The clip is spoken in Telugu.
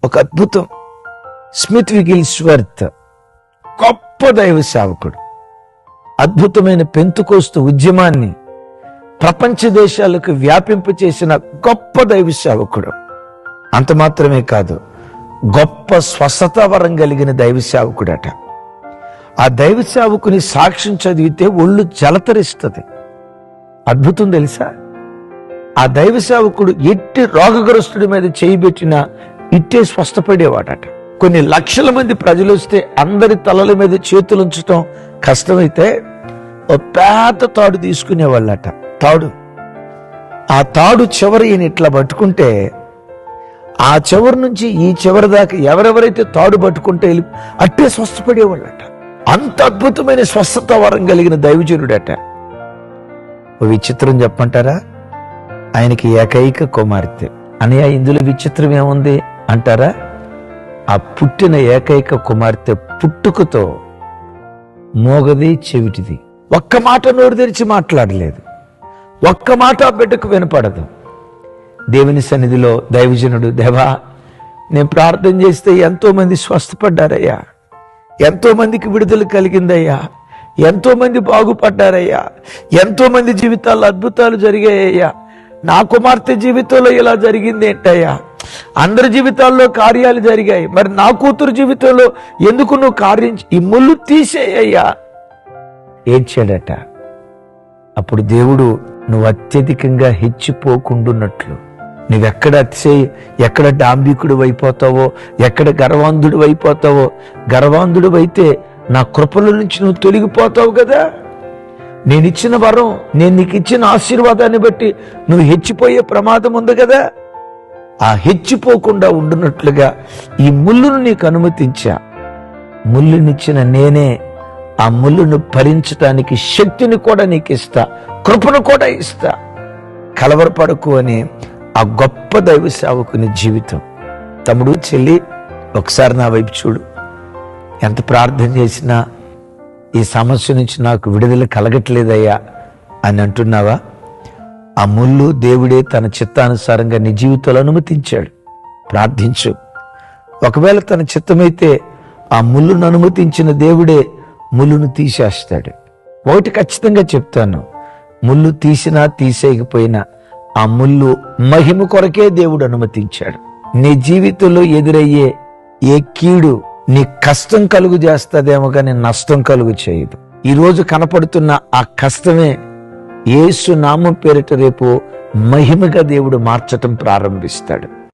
ఒక అద్భుతం. స్మిత్ విగిల్స్వర్త్ గొప్ప దైవ సేవకుడు. అద్భుతమైన పెంతుకోస్తు ఉద్యమాన్ని ప్రపంచ దేశాలకు వ్యాపింప చేసిన గొప్ప దైవ సేవకుడు. అంత మాత్రమే కాదు, గొప్ప స్వస్థత వరం కలిగిన దైవ సేవకుడట. ఆ దైవ సేవకుని సాక్ష్యం చదివితే ఒళ్ళు జలతరిస్తుంది. అద్భుతం తెలుసా? ఆ దైవ సేవకుడు ఎట్టి రోగగ్రస్తుడి మీద చేయబెట్టినా ఇట్టే స్వస్థపడేవాడట. కొన్ని లక్షల మంది ప్రజలు వస్తే అందరి తలల మీద చేతులు ఉంచటం కష్టమైతే ఓ పెద్ద తాడు తీసుకునేవాళ్ళట. ఆ తాడు చివరి ఈయన ఇట్లా పట్టుకుంటే ఆ చివరి నుంచి ఈ చివరి దాకా ఎవరెవరైతే తాడు పట్టుకుంటే అట్టే స్వస్థపడేవాళ్ళట. అంత అద్భుతమైన స్వస్థత వరం కలిగిన దైవజనుడట. ఓ విచిత్రం చెప్పంటారా? ఆయనకి ఏకైక కుమార్తె. అని ఇందులో విచిత్రం ఏముంది అంటారా? ఆ పుట్టిన ఏకైక కుమార్తె పుట్టుకతో మోగది, చెవిటిది. ఒక్క మాట నోరు తెరిచి మాట్లాడలేదు. ఒక్క మాట ఆ బిడ్డకు వినపడదు. దేవుని సన్నిధిలో దైవజనుడు, దేవా, నేను ప్రార్థన చేస్తే ఎంతో మంది స్వస్థపడ్డారయ్యా, ఎంతో మందికి విడుదల కలిగిందయ్యా, ఎంతో మంది బాగుపడ్డారయ్యా, ఎంతో మంది జీవితాల్లో అద్భుతాలు జరిగాయ్యా, నా కుమార్తె జీవితంలో ఇలా జరిగింది ఏంటయ్యా, అందరి జీవితాల్లో కార్యాలు జరిగాయి, మరి నా కూతురు జీవితంలో ఎందుకు నువ్వు కార్యం, ఈ ముళ్ళు తీసేయ్యా ఏడ్చాడట. అప్పుడు దేవుడు, నువ్వు అత్యధికంగా హెచ్చిపోకుండున్నట్లు, ఎక్కడ డాంబికుడు అయిపోతావో, ఎక్కడ గర్వాంధుడు అయిపోతావో, గర్వాంధుడు అయితే నా కృపల నుంచి నువ్వు తొలగిపోతావు కదా. నేను ఇచ్చిన వరం, నేను నీకు ఇచ్చిన ఆశీర్వాదాన్ని బట్టి నువ్వు హెచ్చిపోయే ప్రమాదం ఉంది కదా. ఆ హెచ్చిపోకుండా ఉండున్నట్లుగా ఈ ముళ్ళును నీకు అనుమతించా. ముళ్ళునిచ్చిన నేనే ఆ ముళ్ళును భరించడానికి శక్తిని కూడా నీకు ఇస్తా, కృపను కూడా ఇస్తా, కలవరపడకు అని ఆ గొప్ప దైవ సేవకుని జీవితం. తమ్ముడు, చెల్లి, ఒకసారి నా వైపు చూడు. ఎంత ప్రార్థన చేసినా ఈ సమస్య నుంచి నాకు విడుదల కలగట్లేదయ్యా అని అంటున్నావా? ఆ ముళ్ళు దేవుడే తన చిత్తానుసారంగా నీ జీవితంలో అనుమతించాడు. ప్రార్థించు. ఒకవేళ తన చిత్తమైతే ఆ ముళ్ళును అనుమతించిన దేవుడే ముళ్ళును తీసేస్తాడు. ఒకటి ఖచ్చితంగా చెప్తాను, ముళ్ళు తీసినా తీసేయకపోయినా ఆ ముళ్ళు మహిమ కొరకే దేవుడు అనుమతించాడు. నీ జీవితంలో ఎదురయ్యే ఏ కీడు నీ కష్టం కలుగు చేస్తుందేమో కానీ నష్టం కలుగు చేయదు. ఈరోజు కనపడుతున్న ఆ కష్టమే యేసు నామం పేరిట రేపు మహిమగా దేవుడు మార్చటం ప్రారంభిస్తాడు.